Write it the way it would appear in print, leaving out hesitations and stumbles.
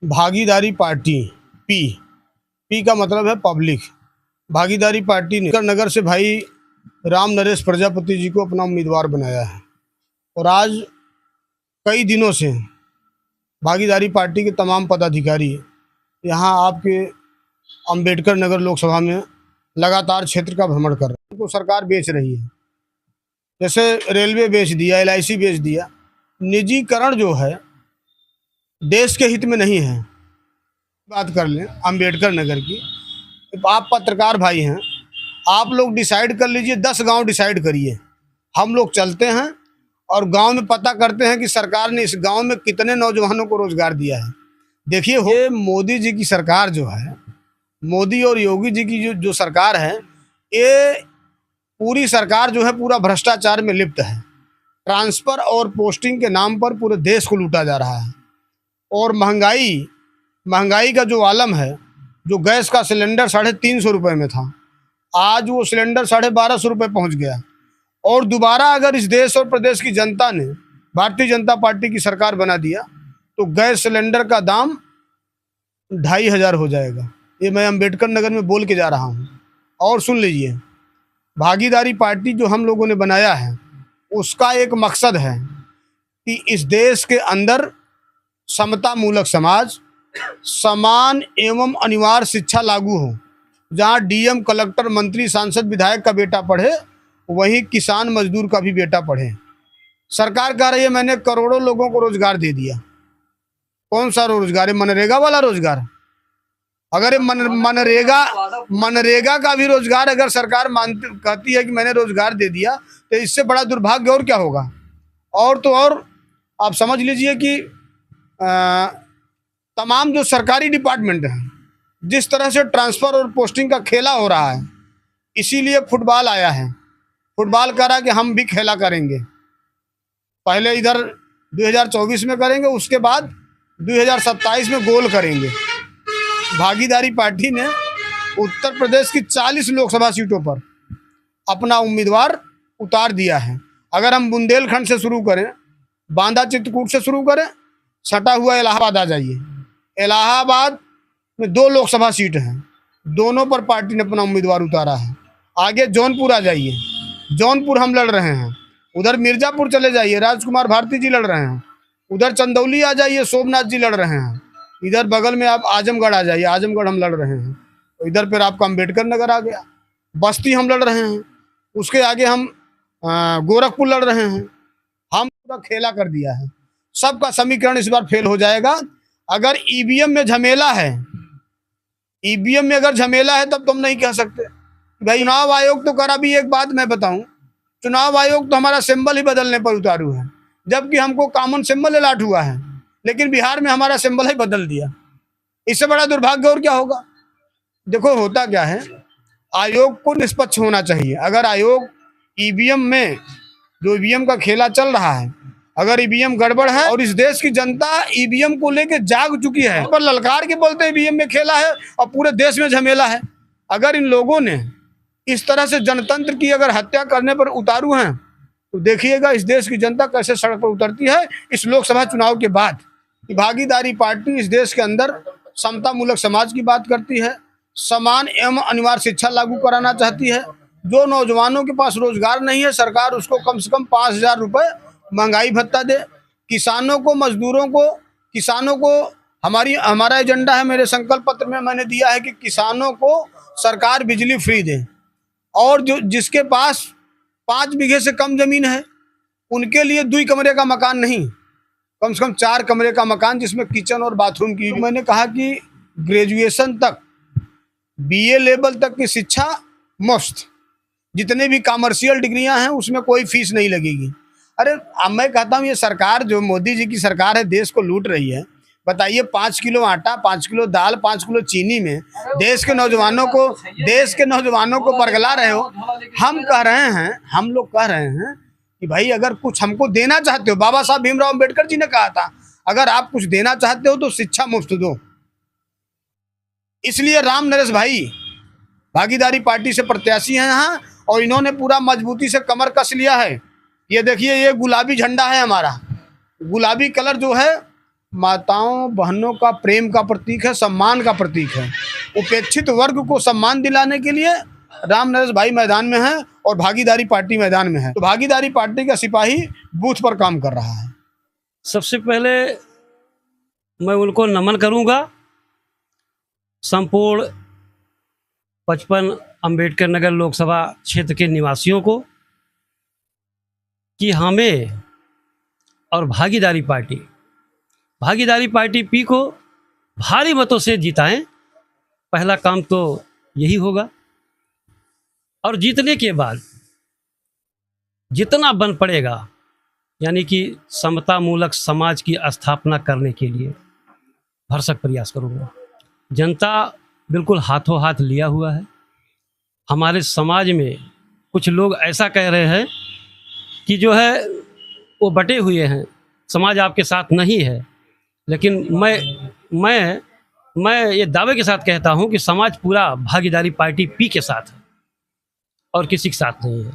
भागीदारी party P P का मतलब है पब्लिक। भागीदारी पार्टी ने नगर से भाई राम नरेश प्रजापति जी को अपना उम्मीदवार बनाया है और आज कई दिनों से भागीदारी पार्टी के तमाम पदाधिकारी यहाँ आपके अंबेडकर नगर लोकसभा में लगातार क्षेत्र का भ्रमण कर रहे हैं। उनको सरकार बेच रही है, जैसे रेलवे बेच दिया, LIC बेच दिया। निजीकरण जो है देश के हित में नहीं है। बात कर लें अंबेडकर नगर की, आप पत्रकार भाई हैं, आप लोग डिसाइड कर लीजिए, 10 गांव डिसाइड करिए, हम लोग चलते हैं और गांव में पता करते हैं कि सरकार ने इस गांव में कितने नौजवानों को रोजगार दिया है। देखिए, ये मोदी जी की सरकार जो है, मोदी और योगी जी की जो सरकार है, ये पूरी सरकार जो है पूरा भ्रष्टाचार में लिप्त है। ट्रांसफ़र और पोस्टिंग के नाम पर पूरे देश को लूटा जा रहा है और महंगाई का जो आलम है, जो गैस का सिलेंडर 350 रुपये में था, आज वो सिलेंडर 1250 रुपये पहुँच गया। और दोबारा अगर इस देश और प्रदेश की जनता ने भारतीय जनता पार्टी की सरकार बना दिया तो गैस सिलेंडर का दाम 2500 हो जाएगा। ये मैं अंबेडकर नगर में बोल के जा रहा हूँ। और सुन लीजिए, भागीदारी पार्टी जो हम लोगों ने बनाया है, उसका एक मकसद है कि इस देश के अंदर समता मूलक समाज, समान एवं अनिवार्य शिक्षा लागू हो। जहाँ DM, कलेक्टर, मंत्री, सांसद, विधायक का बेटा पढ़े, वहीं किसान मजदूर का भी बेटा पढ़े। सरकार कह रही है मैंने करोड़ों लोगों को रोजगार दे दिया। कौन सा रोजगार है? मनरेगा वाला रोजगार। अगर ये मनरेगा का भी रोजगार अगर सरकार कहती है कि मैंने रोजगार दे दिया, तो इससे बड़ा दुर्भाग्य और क्या होगा। और तो और आप समझ लीजिए कि तमाम जो सरकारी डिपार्टमेंट हैं, जिस तरह से ट्रांसफ़र और पोस्टिंग का खेला हो रहा है, इसीलिए फुटबॉल आया है। फुटबॉल कह रहा कि हम भी खेला करेंगे। पहले इधर 2024 में करेंगे, उसके बाद 2027 में गोल करेंगे। भागीदारी पार्टी ने उत्तर प्रदेश की 40 लोकसभा सीटों पर अपना उम्मीदवार उतार दिया है। अगर हम बुंदेलखंड से शुरू करें, बांदा चित्रकूट से शुरू करें, सटा हुआ इलाहाबाद आ जाइए। इलाहाबाद में 2 लोकसभा सीट हैं, दोनों पर पार्टी ने अपना उम्मीदवार उतारा है। आगे जौनपुर आ जाइए, जौनपुर हम लड़ रहे हैं। उधर मिर्ज़ापुर चले जाइए, राजकुमार भारती जी लड़ रहे हैं। उधर चंदौली आ जाइए, सोमनाथ जी लड़ रहे हैं। इधर बगल में आप आजमगढ़ आ जाइए, आजमगढ़ हम लड़ रहे हैं। तो इधर फिर आपका अंबेडकर नगर आ गया। बस्ती हम लड़ रहे हैं, उसके आगे हम गोरखपुर लड़ रहे हैं। हम पूरा खेला कर दिया है। सबका समीकरण इस बार फेल हो जाएगा। अगर EVM में झमेला है, EVM में अगर झमेला है, तब तुम नहीं कह सकते भाई चुनाव आयोग तो करा। भी एक बात मैं बताऊं, चुनाव आयोग तो हमारा सिंबल ही बदलने पर उतारू है, जबकि हमको कॉमन सिंबल अलाट हुआ है, लेकिन बिहार में हमारा सिंबल ही बदल दिया। इससे बड़ा दुर्भाग्य और क्या होगा। देखो होता क्या है, आयोग को निष्पक्ष होना चाहिए। अगर आयोग EVM में जो EVM का खेला चल रहा है, अगर EVM गड़बड़ है और इस देश की जनता EVM को लेके जाग चुकी है, पर ललकार के बोलते EVM में खेला है और पूरे देश में झमेला है। अगर इन लोगों ने इस तरह से जनतंत्र की अगर हत्या करने पर उतारू हैं, तो देखिएगा इस देश की जनता कैसे सड़क पर उतरती है इस लोकसभा चुनाव के बाद। भागीदारी पार्टी इस देश के अंदर समता मूलक समाज की बात करती है, समान एवं अनिवार्य शिक्षा लागू कराना चाहती है। जो नौजवानों के पास रोजगार नहीं है, सरकार उसको कम से कम 5000 रुपये महंगाई भत्ता दे। किसानों को, मजदूरों को, किसानों को हमारा एजेंडा है, मेरे संकल्प पत्र में मैंने दिया है कि किसानों को सरकार बिजली फ्री दे। और जो जिसके पास 5 बीघे से कम जमीन है, उनके लिए 2 कमरे का मकान नहीं, कम से कम 4 कमरे का मकान, जिसमें किचन और बाथरूम की। मैंने कहा कि ग्रेजुएशन तक, BA लेवल तक की शिक्षा मुफ्त। जितने भी कमर्शियल डिग्रियां हैं उसमें कोई फीस नहीं लगेगी। अरे अब मैं कहता हूँ, ये सरकार जो मोदी जी की सरकार है, देश को लूट रही है। बताइए, 5 किलो आटा, 5 किलो दाल, 5 किलो चीनी में देश के नौजवानों को बरगला रहे हो। हम लोग कह रहे हैं कि भाई अगर कुछ हमको देना चाहते हो, बाबा साहब भीमराव अम्बेडकर जी ने कहा था, अगर आप कुछ देना चाहते हो तो शिक्षा मुफ्त दो। इसलिए राम नरेश भाई भागीदारी पार्टी से प्रत्याशी हैं यहाँ, और इन्होंने पूरा मजबूती से कमर कस लिया है। ये देखिए, ये गुलाबी झंडा है हमारा। गुलाबी कलर जो है माताओं बहनों का प्रेम का प्रतीक है, सम्मान का प्रतीक है। उपेक्षित वर्ग को सम्मान दिलाने के लिए राम नरेश भाई मैदान में है और भागीदारी पार्टी मैदान में है। तो भागीदारी पार्टी का सिपाही बूथ पर काम कर रहा है। सबसे पहले मैं उनको नमन करूंगा, संपूर्ण 55 अंबेडकर नगर लोकसभा क्षेत्र के निवासियों को, कि हमें और भागीदारी पार्टी पी को भारी मतों से जिताएं। पहला काम तो यही होगा, और जीतने के बाद जितना बन पड़ेगा, यानी कि समता मूलक समाज की स्थापना करने के लिए भरसक प्रयास करूँगा। जनता बिल्कुल हाथों हाथ लिया हुआ है। हमारे समाज में कुछ लोग ऐसा कह रहे हैं कि जो है वो बटे हुए हैं, समाज आपके साथ नहीं है, लेकिन मैं ये दावे के साथ कहता हूं कि समाज पूरा भागीदारी पार्टी पी के साथ है और किसी के साथ नहीं है।